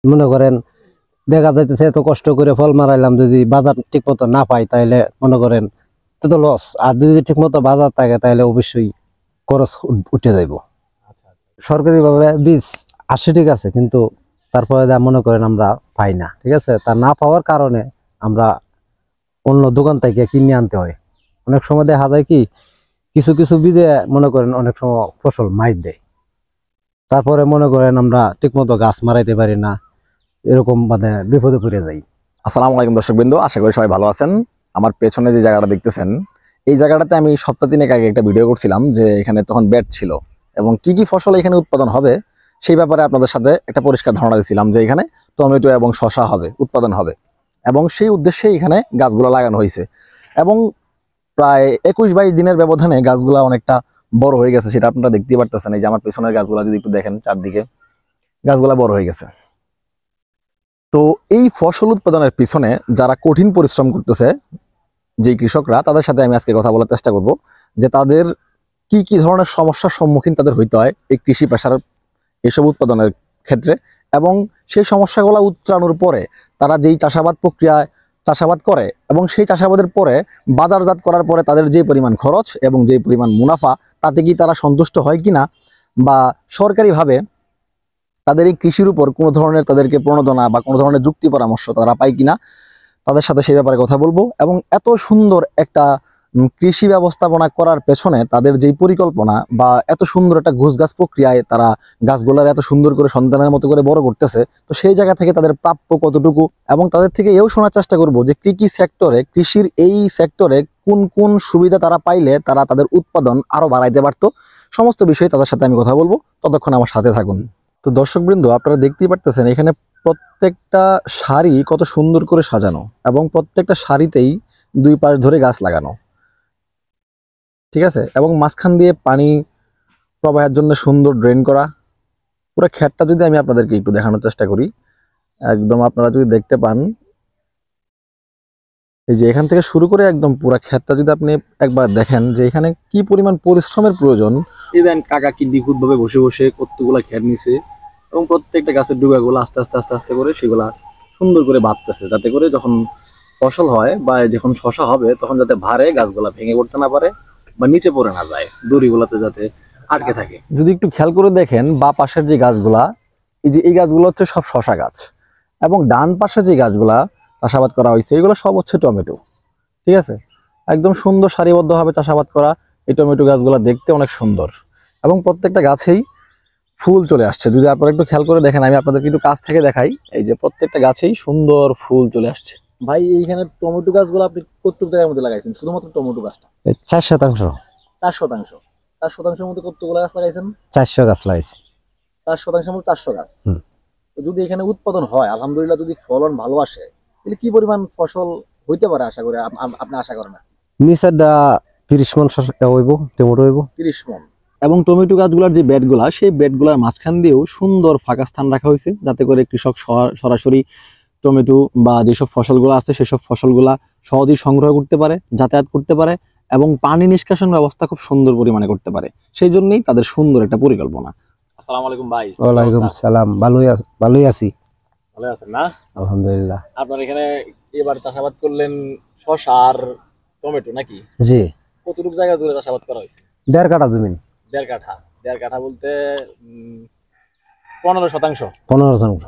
মনে করেন দেখা যাইতেছে এত কষ্ট করে ফল মারাইলাম, যদি বাজার ঠিক মতো না পাই তাহলে মনে করেন তো লস। আর যদি ঠিক মতো বাজার থাকে তাহলে অবশ্যই খরচ উঠে যাইব। সরকারি ভাবে বীজ আসে ঠিক আছে, কিন্তু তারপরে মনে করেন আমরা পাই না, ঠিক আছে। তা না পাওয়ার কারণে আমরা অন্য দোকান থেকে কিনে আনতে হয়। অনেক সময় দেখা যায় কি কিছু কিছু বীজে মনে করেন অনেক সময় ফসল মাইর দেয়, তারপরে মনে করেন আমরা ঠিক মতো গাছ মারাইতে পারি না, এরকম মানে বিপদে পড়ে যাই। আসসালামু আলাইকুম দর্শকবৃন্দ, আশা করি সবাই ভালো আছেন। আমার পেছনে যে জায়গাটা দেখতেছেন, এই জায়গাটাতে আমি সপ্তাহ তিনেক আগে একটা ভিডিও করছিলাম যে এখানে তখন বেড ছিল এবং কি কি ফসল এখানে উৎপাদন হবে সেই ব্যাপারে আপনাদের সাথে একটা পরিষ্কার ধারণা দিয়েছিলাম যে এখানে টমেটো এবং শসা হবে, উৎপাদন হবে, এবং সেই উদ্দেশ্যে এখানে গাছগুলো লাগানো হয়েছে। এবং প্রায় 21-22 দিনের ব্যবধানে গাছগুলা অনেকটা বড় হয়ে গেছে, সেটা আপনারা দেখতেই পারতেছেন। এই যে আমার পেছনের গাছগুলা যদি একটু দেখেন, চারদিকে গাছগুলা বড় হয়ে গেছে। তো এই ফসল উৎপাদনের পিছনে যারা কঠিন পরিশ্রম করতেছে, যে কৃষকরা, তাদের সাথে আমি আজকে কথা বলার চেষ্টা করব যে তাদের কি কি ধরনের সমস্যার সম্মুখীন তাদের হইতে হয় এই কৃষি পেশার এসব উৎপাদনের ক্ষেত্রে, এবং সেই সমস্যাগুলো উত্তরানোর পরে তারা যেই চাষাবাদ প্রক্রিয়ায় চাষাবাদ করে এবং সেই চাষাবাদের পরে বাজারজাত করার পরে তাদের যে পরিমাণ খরচ এবং যে পরিমাণ মুনাফা, তাতে কি তারা সন্তুষ্ট হয় কিনা, বা সরকারিভাবে তাদের এই কৃষির উপর কোনো ধরনের তাদেরকে প্রণোদনা বা কোনো ধরনের যুক্তি পরামর্শ তারা পায় কিনা, তাদের সাথে সেই ব্যাপারে কথা বলবো। এবং এত সুন্দর একটা কৃষি ব্যবস্থাপনা করার পেছনে তাদের যেই পরিকল্পনা বা এত সুন্দর একটা ঘুষগাছ প্রক্রিয়ায় তারা গাছগুলার এত সুন্দর করে সন্তানের মতো করে বড় করতেছে, তো সেই জায়গা থেকে তাদের প্রাপ্য কতটুকু, এবং তাদের থেকে এও শোনার চেষ্টা করব যে কি কি সেক্টরে, কৃষির এই সেক্টরে কোন কোন সুবিধা তারা পাইলে তারা তাদের উৎপাদন আরো বাড়াইতে পারতো। সমস্ত বিষয়ে তাদের সাথে আমি কথা বলবো, ততক্ষণ আমার সাথে থাকুন। তো দর্শকবৃন্দ, আপনারা দেখতেই পারতেছেন এখানে প্রত্যেকটা সারি কত সুন্দর করে সাজানো, এবং প্রত্যেকটা সারিতেই দুই পাশ ধরে গাছ লাগানো, ঠিক আছে। এবং মাঝখান দিয়ে পানি প্রবাহের জন্য সুন্দর ড্রেন করা। পুরো ক্ষেতটা যদি আমি আপনাদেরকে একটু দেখানোর চেষ্টা করি, একদম আপনারা যদি দেখতে পান, এই যে এখান থেকে শুরু করে একদম পুরো ক্ষেতটা যদি আপনি একবার দেখেন যে এখানে কি পরিমাণ পরিশ্রমের প্রয়োজন। এই দেন কাকা কি নিখুঁত ভাবে বসে বসে কতগুলা ক্ষেত নিছে, এবং প্রত্যেকটা গাছের ডুগাগুলো আস্তে আস্তে আস্তে আস্তে করে সেগুলা সুন্দর করে বাঁধতেছে, যাতে করে যখন ফসল হয় বা যখন শশা হবে তখন যাতে ভারে গাছগুলা ভেঙে পড়তে না পারে বা নিচে পড়ে না যায়, দড়িগুলাতে যাতে আটকে থাকে। যদি একটু খেয়াল করে দেখেন বা পাশের যে গাছগুলা, এই যে এই গাছগুলো হচ্ছে সব শশা গাছ, এবং ডান পাশে যে গাছগুলা চাষাবাদ করা হয়েছে এগুলো সব হচ্ছে টমেটো, ঠিক আছে। একদম সুন্দর সারিবদ্ধভাবে চাষাবাদ করা এই টমেটো গাছগুলা দেখতে অনেক সুন্দর, এবং প্রত্যেকটা গাছেই ফুল চলে আসছে। যদি আপনারা একটু খেয়াল করে দেখেন, আমি আপনাদেরকে একটু কাছ থেকে দেখাই, এই যে প্রত্যেকটা গাছেই সুন্দর ফুল চলে আসছে। ভাই, এইখানে টমেটো গাছগুলো আপনি কতটুকু জায়গার মধ্যে লাগাইছেন? শুধুমাত্র টমেটো গাছটা 4%। 4%। 4%-এর মধ্যে কতগুলো গাছ লাগাইছেন? 400 গাছ লাগাইছি। 4%-এর মধ্যে 400 গাছ। তো যদি এখানে উৎপাদন হয়, আলহামদুলিল্লাহ, যদি ফলন ভালো আসে, তাহলে কি পরিমাণ ফসল হইতে পারে আশা করে আপনি আশা করেন? নিচেরটা 30 মন হইব, টমেটো হইব 30 মন। এবং টমেটো গাছগুলোর যে বেডগুলা, সেই বেডগুলোর মাঝখান দিয়েও সুন্দর ফাঁকা স্থান রাখা হয়েছে, যাতে করে কৃষক সরাসরি টমেটো বা যেসব ফসলগুলো আছে সেসব ফসলগুলা সহজেই সংগ্রহ করতে পারে, যাতায়াত করতে পারে, এবং পানি নিষ্কাশন ব্যবস্থা খুব সুন্দর পরিমাণে করতে পারে। সেই জন্যই তাদের সুন্দর একটা পরিকল্পনা। আসসালামু আলাইকুম ভাই। ওয়ালাইকুম সালাম। ভালোই আছি। ভালো আছেন না? আলহামদুলিল্লাহ। আপনার এখানে এবার চাষাবাদ করলেন শসা আর টমেটো নাকি? জি। কতটুকু জায়গা জুড়ে চাষাবাদ করা হয়েছে? 1.5 কাঠা জমি। 1.5 কাঠা। 1.5 কাঠা বলতে 15%। 15%।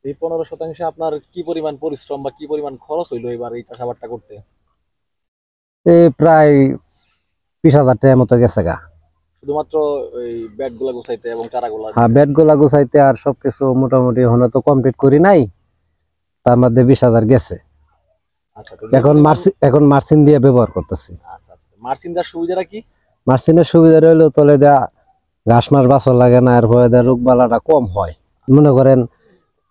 এই 15%-এ আপনার কি পরিমাণ পরিশ্রম বা কি পরিমাণ খরচ হইলো এবার এই চাষাবাদটা করতে? প্রায় 20,000 টাকার মতো গেছে গা। শুধুমাত্র ওই ব্যাট গুলা গুছাইতে এবং চারাগুলা? হ্যাঁ, বেড গুলা গুছাইতে আর সবকিছু মোটামুটি হলো তো কমপ্লিট করি নাই, তার মধ্যে 20,000 গেছে। আচ্ছা, তো এখন মার্সিন দিয়ে ব্যবহার করতেছি। আচ্ছা, মার্চিং দেওয়ার সুবিধাটা কি? মার্সিনের সুবিধা রইলো তলে দেয়া ঘাস মাস বাছর লাগে না, এরপরে রোগ বালাটা কম হয়। মনে করেন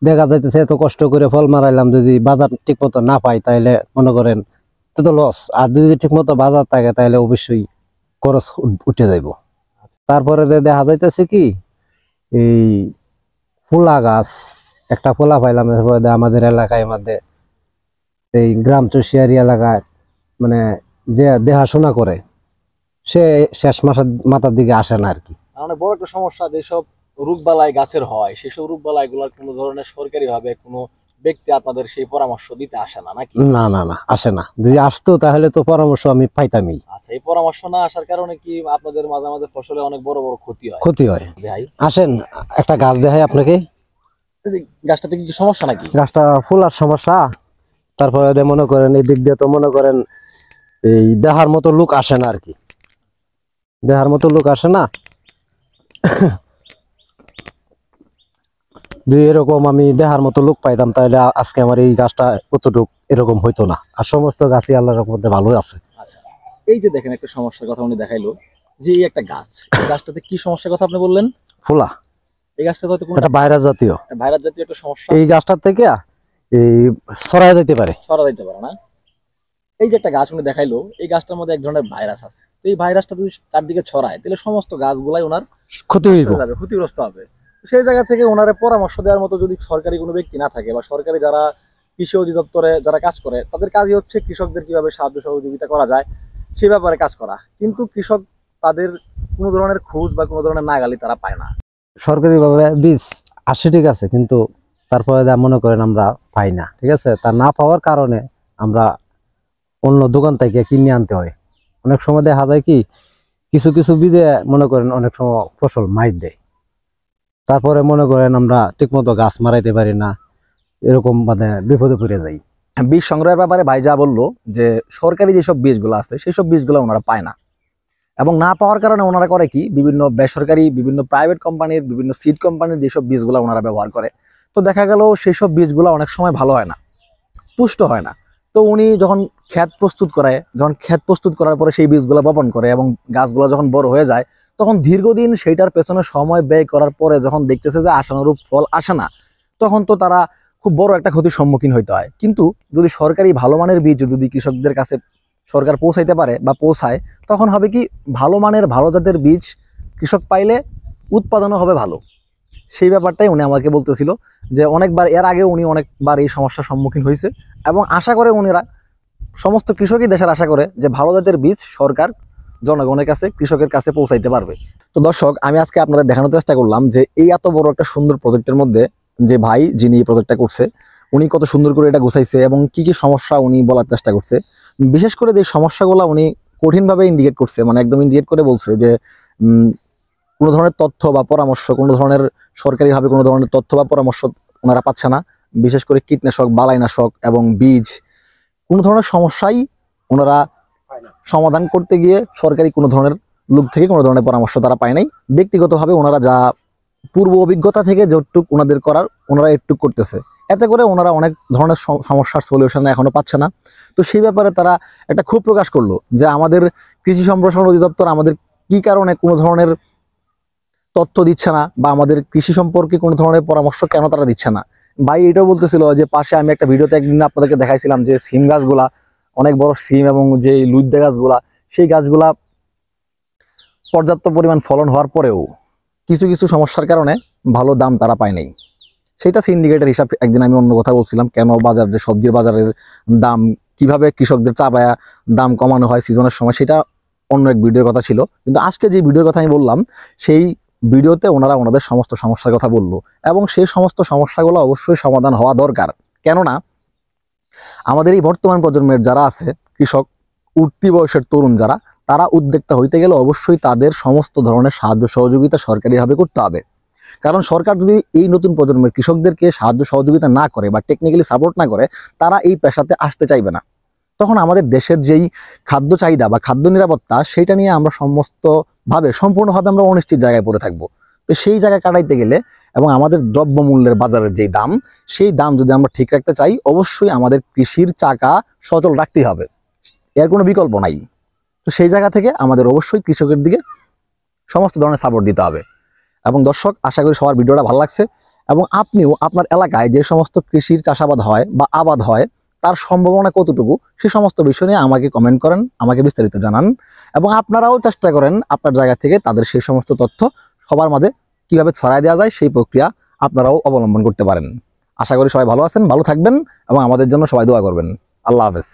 দেখা যাইতেছে এত কষ্ট করে ফল মারাইলাম, যদি বাজার ঠিক মতো না পাই তাহলে মনে করেন তো লস। আর যদি ঠিক মতো বাজার থাকে তাহলে অবশ্যই খরচ উঠে যাইব। তারপরে দেখা যাইতেছে কি এই ফুলা গাছ একটা ফোলা পাইলাম, এরপরে আমাদের এলাকায় মধ্যে এই গ্রাম চষিয়ারি এলাকায় মানে যে দেখাশোনা করে সে শেষ মাথার দিকে আসে না আর কি। মানে বড় একটা সমস্যা, যেসব রোগবালাই গাছের হয়, সেসব রোগবালাই গুলার কোনো ধরনের সরকারি ভাবে কোনো ব্যক্তি আপনাদের সেই পরামর্শ দিতে আসে না নাকি? না না না, আসে না। যদি আসতো তাহলে তো পরামর্শ আমি পাইতামই। আচ্ছা, এই পরামর্শ না আসার কারণে কি আপনাদের মাঝে মাঝে ফসলে অনেক বড় বড় ক্ষতি হয়? ক্ষতি হয়। ভাই, আসেন একটা গাছ দেখাই আপনাকে। এই যে গাছটাতে কি সমস্যা নাকি? গাছটা ফুলার সমস্যা, তারপরে মনে করেন এই দিক দিয়ে তো মনে করেন এই দেহার মতো লোক আসে না আর কি, দেহার মতো লোক আসে না। যদি এরকম আমি দেহার মতো লোক পাইতাম তাহলে আজকে আমার এই গাছটা কতটুক এরকম হইতো না। আর সমস্ত গাছই আল্লাহর মধ্যে ভালো আছে। আচ্ছা, এই যে দেখেন একটা সমস্যার কথা উনি দেখাইলো, যে এই একটা গাছ, এই গাছটাতে কি সমস্যার কথা আপনি বললেন? ফুলা, এই গাছটাতে হয়তো কোনো এটা ভাইরাস জাতীয়। ভাইরাস জাতীয় একটা সমস্যা, এই গাছটার থেকে এই ছড়ায় যেতে পারে। ছড়া দিতে পারে না? এই যে একটা গাছ উনি দেখাইলো, এই গাছটার মধ্যে এক ধরনের ভাইরাস আছে। তো এই ভাইরাসটা যদি চারদিকে ছড়ায় তাহলে সমস্ত গাছগুলাই ওনার ক্ষতি হইব। যাবে, ক্ষতিগ্রস্ত হবে। তো সেই জায়গা থেকে ওনারে পরামর্শ দেওয়ার মতো যদি সরকারি কোনো ব্যক্তি না থাকে, বা সরকারি যারা কৃষি অধিদপ্তরে যারা কাজ করে, তাদের কাজই হচ্ছে কৃষকদের কিভাবে সাহায্য সহযোগিতা করা যায় সেই ব্যাপারে কাজ করা। কিন্তু কৃষক তাদের কোনো ধরনের খোঁজ বা কোনো ধরনের নাগালি তারা পায় না। সরকারি ভাবে বীজ আসে ঠিক আছে, কিন্তু তারপরে মনে করেন আমরা পাই না, ঠিক আছে। তা না পাওয়ার কারণে আমরা অন্য দোকান থেকে কিনে আনতে হয়। অনেক সময় দেখা যায় কি কিছু কিছু বীজে মনে করেন অনেক সময় ফসল মাইর দেয়, তারপরে মনে করেন আমরা ঠিকমতো গাছ মারাইতে পারি না, এরকম মানে বিপদে পড়ে যাই। বীজ সংগ্রহের ব্যাপারে ভাই যা বললো, যে সরকারি যেসব বীজগুলো আছে সেই সব বীজগুলো ওনারা পায় না, এবং না পাওয়ার কারণে ওনারা করে কি, বিভিন্ন বেসরকারি বিভিন্ন প্রাইভেট কোম্পানির বিভিন্ন সিড কোম্পানির যেসব বীজগুলো ওনারা ব্যবহার করে। তো দেখা গেল সেই সব বীজগুলো অনেক সময় ভালো হয় না, পুষ্ট হয় না। তো উনি যখন ক্ষেত প্রস্তুত করার পরে সেই বীজগুলো বপন করে এবং গাছগুলো যখন বড় হয়ে যায়, তখন দীর্ঘদিন সেইটার পেছনে সময় ব্যয় করার পরে যখন দেখতেছে যে আশানুরূপ ফল আসে না, তখন তো তারা খুব বড় একটা ক্ষতির সম্মুখীন হইতে হয়। কিন্তু যদি সরকারি ভালো মানের বীজ যদি কৃষকদের কাছে সরকার পৌঁছাইতে পারে বা পৌঁছায়, তখন হবে কি, ভালো মানের ভালো জাতের বীজ কৃষক পাইলে উৎপাদনও হবে ভালো। সেই ব্যাপারটাই উনি আমাকে বলতেছিল, যে অনেকবার এর আগে উনি অনেকবার এই সমস্যার সম্মুখীন হয়েছে, এবং আশা করে উনিরা সমস্ত কৃষকই দেশের আশা করে যে ভালো জাতের বীজ সরকার জনগণের কাছে কৃষকের কাছে পৌঁছাইতে পারবে। তো দর্শক, আমি আজকে আপনাদের দেখানোর চেষ্টা করলাম যে এই এত বড় একটা সুন্দর প্রজেক্টের মধ্যে যে ভাই যিনি এই প্রজেক্টটা করছে উনি কত সুন্দর করে এটা গুছাইছে এবং কি কি সমস্যা উনি বলার চেষ্টা করছে। বিশেষ করে যে সমস্যাগুলো উনি কঠিনভাবে ইন্ডিকেট করছে, মানে একদম ইন্ডিকেট করে বলছে যে কোনো ধরনের তথ্য বা পরামর্শ, কোনো ধরনের সরকারিভাবে কোনো ধরনের তথ্য বা পরামর্শ ওনারা পাচ্ছে না। বিশেষ করে কীটনাশক, বালাইনাশক এবং বীজ, কোনো ধরনের সমস্যাই ওনারা সমাধান করতে গিয়ে সরকারি কোনো ধরনের লোক থেকে কোনো ধরনের পরামর্শ তারা পায় নাই। ব্যক্তিগতভাবে ওনারা যা পূর্ব অভিজ্ঞতা থেকে যতটুক ওনাদের করার ওনারা একটু করতেছে, এতে করে ওনারা অনেক ধরনের সমস্যার সলিউশন এখনো পাচ্ছে না। তো সেই ব্যাপারে তারা একটা ক্ষোভ প্রকাশ করলো যে আমাদের কৃষি সম্প্রসারণ অধিদপ্তর আমাদের কি কারণে কোনো ধরনের তথ্য দিচ্ছে না, বা আমাদের কৃষি সম্পর্কে কোনো ধরনের পরামর্শ কেন তারা দিচ্ছে না। ভাই এটাও বলতেছিল যে পাশে আমি একটা ভিডিওতে একদিন আপনাদেরকে দেখাইছিলাম যে সিম গাছগুলা, অনেক বড় সিম এবং যে লুইদ্দা গাছগুলা, সেই গাছগুলা পর্যাপ্ত পরিমাণ ফলন হওয়ার পরেও কিছু কিছু সমস্যার কারণে ভালো দাম তারা পায় নাই। সেটা সিন্ডিকেটের হিসাব একদিন আমি অন্য কথা বলছিলাম, কেন বাজার যে সবজির বাজারের দাম কিভাবে কৃষকদের চাপায়া দাম কমানো হয় সিজনের সময়, সেটা অন্য এক ভিডিওর কথা ছিল। কিন্তু আজকে যে ভিডিওর কথা আমি বললাম, সেই ভিডিওতে ওনারা ওনাদের সমস্ত সমস্যার কথা বললো, এবং সেই সমস্ত সমস্যাগুলো অবশ্যই সমাধান হওয়া দরকার। কেননা আমাদের এই বর্তমান প্রজন্মের যারা আছে কৃষক, উঠতি বয়সের তরুণ যারা, তারা উদ্যোক্তা হইতে গেলে অবশ্যই তাদের সমস্ত ধরনের সাহায্য সহযোগিতা সরকারিভাবে করতে হবে। কারণ সরকার যদি এই নতুন প্রজন্মের কৃষকদেরকে সাহায্য সহযোগিতা না করে বা টেকনিক্যালি সাপোর্ট না করে, তারা এই পেশাতে আসতে চাইবে না। তখন আমাদের দেশের যেই খাদ্য চাহিদা বা খাদ্য নিরাপত্তা, সেইটা নিয়ে আমরা সম্পূর্ণভাবে আমরা অনিশ্চিত জায়গায় পড়ে থাকবো। তো সেই জায়গায় কাটাইতে গেলে এবং আমাদের দ্রব্যমূল্যের বাজারের যেই দাম, সেই দাম যদি আমরা ঠিক রাখতে চাই, অবশ্যই আমাদের কৃষির চাকা সচল রাখতেই হবে, এর কোনো বিকল্প নাই। তো সেই জায়গা থেকে আমাদের অবশ্যই কৃষকের দিকে সমস্ত ধরনের সাপোর্ট দিতে হবে। এবং দর্শক, আশা করি সবার ভিডিওটা ভালো লাগছে, এবং আপনিও আপনার এলাকায় যে সমস্ত কৃষির চাষাবাদ হয় বা আবাদ হয় তার সম্ভাবনা কতটুকু, সে সমস্ত বিষয় নিয়ে আমাকে কমেন্ট করেন, আমাকে বিস্তারিত জানান, এবং আপনারাও চেষ্টা করেন আপনার জায়গা থেকে তাদের সেই সমস্ত তথ্য সবার মাঝে কিভাবে ছড়ায় দেওয়া যায় সেই প্রক্রিয়া আপনারাও অবলম্বন করতে পারেন। আশা করি সবাই ভালো আছেন, ভালো থাকবেন, এবং আমাদের জন্য সবাই দোয়া করবেন। আল্লাহ হাফেজ।